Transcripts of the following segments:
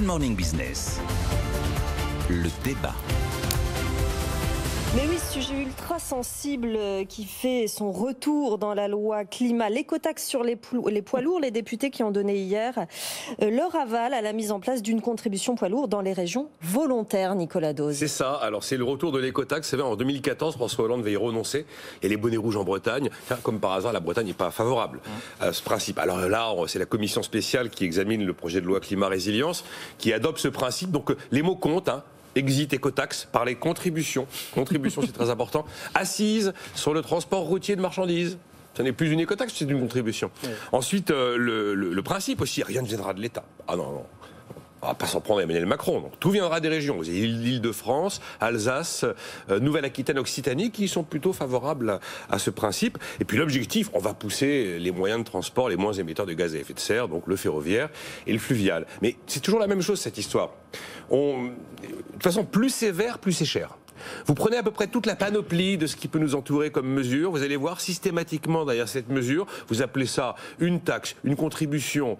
Good Morning Business. Le débat. Mais oui, ce sujet ultra sensible qui fait son retour dans la loi climat, l'écotaxe sur les poids lourds, les députés qui ont donné hier leur aval à la mise en place d'une contribution poids lourd dans les régions volontaires, Nicolas Dose. C'est ça, alors c'est le retour de l'écotaxe, c'est vrai, en 2014, François Hollande va y renoncer, et les bonnets rouges en Bretagne, comme par hasard, la Bretagne n'est pas favorable à ce principe. Alors là, c'est la commission spéciale qui examine le projet de loi climat-résilience, qui adopte ce principe, donc les mots comptent, Exit écotaxe par les contributions. Contribution, c'est très important. Assise sur le transport routier de marchandises. Ce n'est plus une écotaxe, c'est une contribution. Oui. Ensuite, le principe aussi, rien ne viendra de l'État. Ah non. On ne va pas s'en prendre à Emmanuel Macron. Donc, tout viendra des régions. Vous avez l'Île-de-France, Alsace, Nouvelle-Aquitaine, Occitanie, qui sont plutôt favorables à ce principe. Et puis l'objectif, on va pousser les moyens de transport les moins émetteurs de gaz à effet de serre, donc le ferroviaire et le fluvial. Mais c'est toujours la même chose, cette histoire. De toute façon, plus c'est vert, plus c'est cher. Vous prenez à peu près toute la panoplie de ce qui peut nous entourer comme mesure, vous allez voir systématiquement derrière cette mesure, vous appelez ça une taxe, une contribution,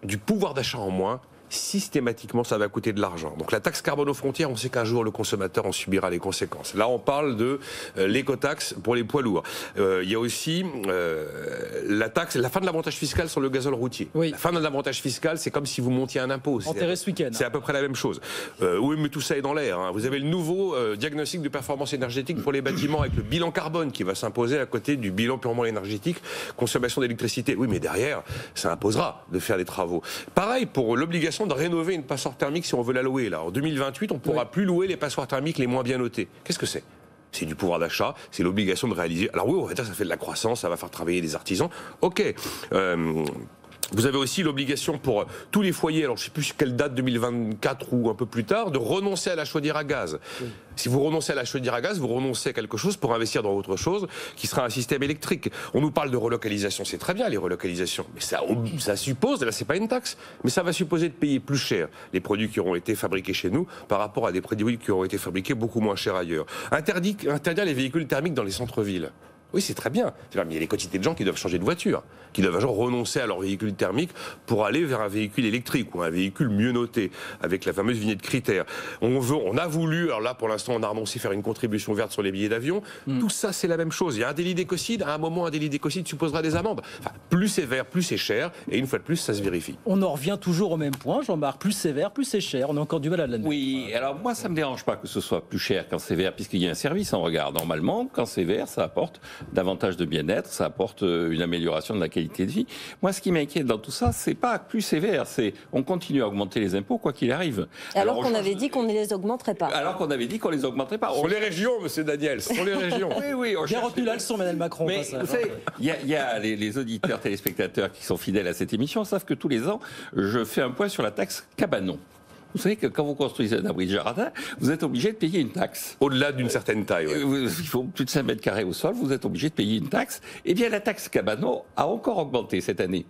du pouvoir d'achat en moins. Systématiquement, ça va coûter de l'argent. Donc la taxe carbone aux frontières, on sait qu'un jour, le consommateur en subira les conséquences. Là, on parle de l'écotaxe pour les poids lourds. Il y a aussi la taxe, la fin de l'avantage fiscal sur le gazole routier. Oui. La fin de l'avantage fiscal, c'est comme si vous montiez un impôt. Enterré ce week-end. C'est à peu près la même chose. Oui, mais tout ça est dans l'air. Vous avez le nouveau diagnostic de performance énergétique pour les bâtiments avec le bilan carbone qui va s'imposer à côté du bilan purement énergétique, consommation d'électricité. Oui, mais derrière, ça imposera de faire des travaux. Pareil pour l'obligation de rénover une passoire thermique si on veut la louer. Là. En 2028, on ne pourra plus louer les passoires thermiques les moins bien notées. Qu'est-ce que c'est ? C'est du pouvoir d'achat, c'est l'obligation de réaliser. Alors oui, on va dire que ça fait de la croissance, ça va faire travailler des artisans. Ok. Vous avez aussi l'obligation pour tous les foyers, alors je ne sais plus quelle date, 2024 ou un peu plus tard, de renoncer à la chaudière à gaz. Oui. Si vous renoncez à la chaudière à gaz, vous renoncez à quelque chose pour investir dans autre chose, qui sera un système électrique. On nous parle de relocalisation, c'est très bien les relocalisations, mais ça suppose, là c'est pas une taxe, mais ça va supposer de payer plus cher les produits qui auront été fabriqués chez nous par rapport à des produits qui auront été fabriqués beaucoup moins cher ailleurs. Interdire les véhicules thermiques dans les centres-villes. Oui, c'est très bien. Mais il y a des quantités de gens qui doivent changer de voiture, qui doivent renoncer à leur véhicule thermique pour aller vers un véhicule électrique ou un véhicule mieux noté, avec la fameuse vignette critère. On a voulu, alors là pour l'instant on a annoncé faire une contribution verte sur les billets d'avion. Tout ça c'est la même chose. Il y a un délit d'écocide, à un moment un délit d'écocide supposera des amendes. Enfin, plus c'est vert, plus c'est cher, et une fois de plus ça se vérifie. On en revient toujours au même point, Jean-Marc. Plus c'est vert, plus c'est cher. On a encore du mal à l'admettre. Oui, alors moi ça me dérange pas que ce soit plus cher quand c'est vert, puisqu'il y a un service en regard. Normalement, quand c'est vert, ça apporte davantage de bien-être, ça apporte une amélioration de la qualité de vie. Moi, ce qui m'inquiète dans tout ça, c'est pas plus sévère, c'est on continue à augmenter les impôts quoi qu'il arrive. Alors qu'on avait dit qu'on ne les augmenterait pas. Alors qu'on avait dit qu'on les augmenterait pas. Sur les régions, monsieur Daniel, sur les régions. Oui. Bien retenu la leçon, Emmanuel Macron. Mais vous savez, il y a les auditeurs, téléspectateurs qui sont fidèles à cette émission savent que tous les ans, je fais un point sur la taxe cabanon. Vous savez que quand vous construisez un abri de jardin, vous êtes obligé de payer une taxe. Au-delà d'une certaine taille. Oui. Il faut plus de 5 mètres carrés au sol, vous êtes obligé de payer une taxe. Eh bien, la taxe cabanon a encore augmenté cette année.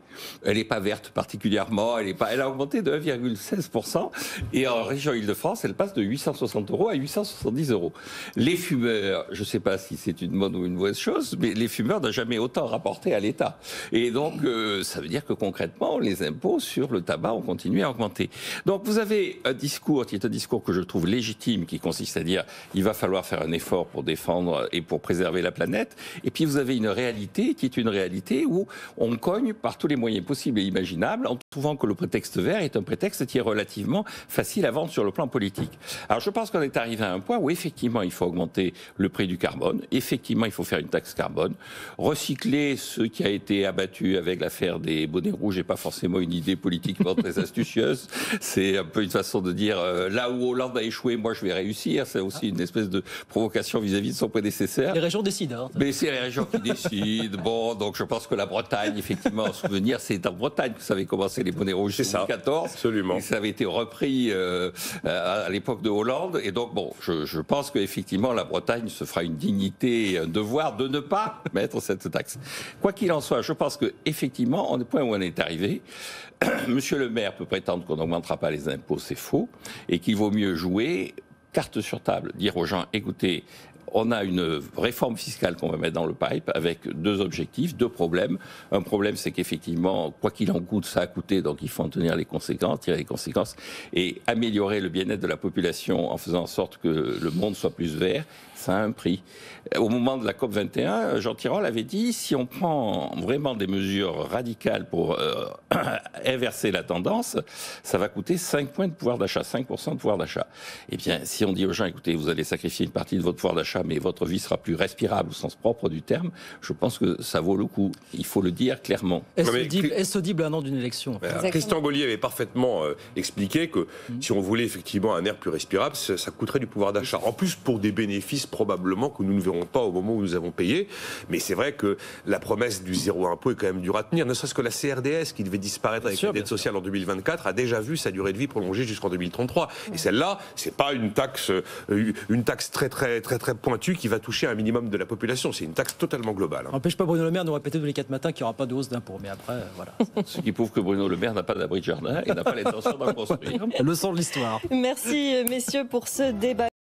Elle n'est pas verte particulièrement, elle a augmenté de 1,16%. Et en région Île-de-France, elle passe de 860 € à 870 €. Les fumeurs, je ne sais pas si c'est une bonne ou une mauvaise chose, mais les fumeurs n'ont jamais autant rapporté à l'État. Et donc, ça veut dire que concrètement, les impôts sur le tabac ont continué à augmenter. Donc, vous avez un discours qui est un discours que je trouve légitime, qui consiste à dire il va falloir faire un effort pour défendre et pour préserver la planète. Et puis vous avez une réalité qui est une réalité où on cogne par tous les moyens possibles et imaginables en trouvant que le prétexte vert est un prétexte qui est relativement facile à vendre sur le plan politique. Alors je pense qu'on est arrivé à un point où effectivement il faut augmenter le prix du carbone, effectivement il faut faire une taxe carbone, recycler ce qui a été abattu avec l'affaire des bonnets rouges n'est pas forcément une idée politiquement très astucieuse, c'est un peu une façon de dire là où Hollande a échoué, moi je vais réussir. C'est aussi une espèce de provocation vis-à-vis de son prédécesseur. Les régions décident. Mais c'est les régions qui décident. Bon, donc je pense que la Bretagne, effectivement, en souvenir, c'est en Bretagne que ça avait commencé les bonnets rouges en 2014. Absolument. Et ça avait été repris à l'époque de Hollande. Et donc, bon, je pense qu'effectivement, la Bretagne se fera une dignité et un devoir de ne pas mettre cette taxe. Quoi qu'il en soit, je pense qu'effectivement, au point où on est arrivé, Monsieur le maire peut prétendre qu'on n'augmentera pas les impôts, c'est faux, et qu'il vaut mieux jouer carte sur table, dire aux gens, écoutez, On a une réforme fiscale qu'on va mettre dans le pipe avec 2 objectifs, 2 problèmes. Un problème, c'est qu'effectivement, quoi qu'il en coûte, ça a coûté, donc il faut en tenir les conséquences, tirer les conséquences et améliorer le bien-être de la population en faisant en sorte que le monde soit plus vert. Ça a un prix. Au moment de la COP21, Jean Tirole avait dit, si on prend vraiment des mesures radicales pour inverser la tendance, ça va coûter 5 points de pouvoir d'achat, 5% de pouvoir d'achat. Eh bien, si on dit aux gens, écoutez, vous allez sacrifier une partie de votre pouvoir d'achat, mais votre vie sera plus respirable au sens propre du terme, je pense que ça vaut le coup. Il faut le dire clairement. Est-ce audible à un an d'une élection? Christian Gaulier avait parfaitement expliqué que si on voulait effectivement un air plus respirable, ça coûterait du pouvoir d'achat. En plus, pour des bénéfices probablement que nous ne verrons pas au moment où nous avons payé. Mais c'est vrai que la promesse du zéro impôt est quand même dure à tenir. Ne serait-ce que la CRDS, qui devait disparaître avec la dette sociale en 2024, a déjà vu sa durée de vie prolongée jusqu'en 2033. Et celle-là, c'est pas une taxe très pointue qui va toucher un minimum de la population. C'est une taxe totalement globale. N'empêche pas Bruno Le Maire de nous répéter tous les 4 matins qu'il n'y aura pas de hausse d'impôt. Mais après, voilà. Ce qui prouve que Bruno Le Maire n'a pas d'abri de jardin et n'a pas l'intention d'en construire. Leçon de l'histoire. Merci, messieurs, pour ce débat.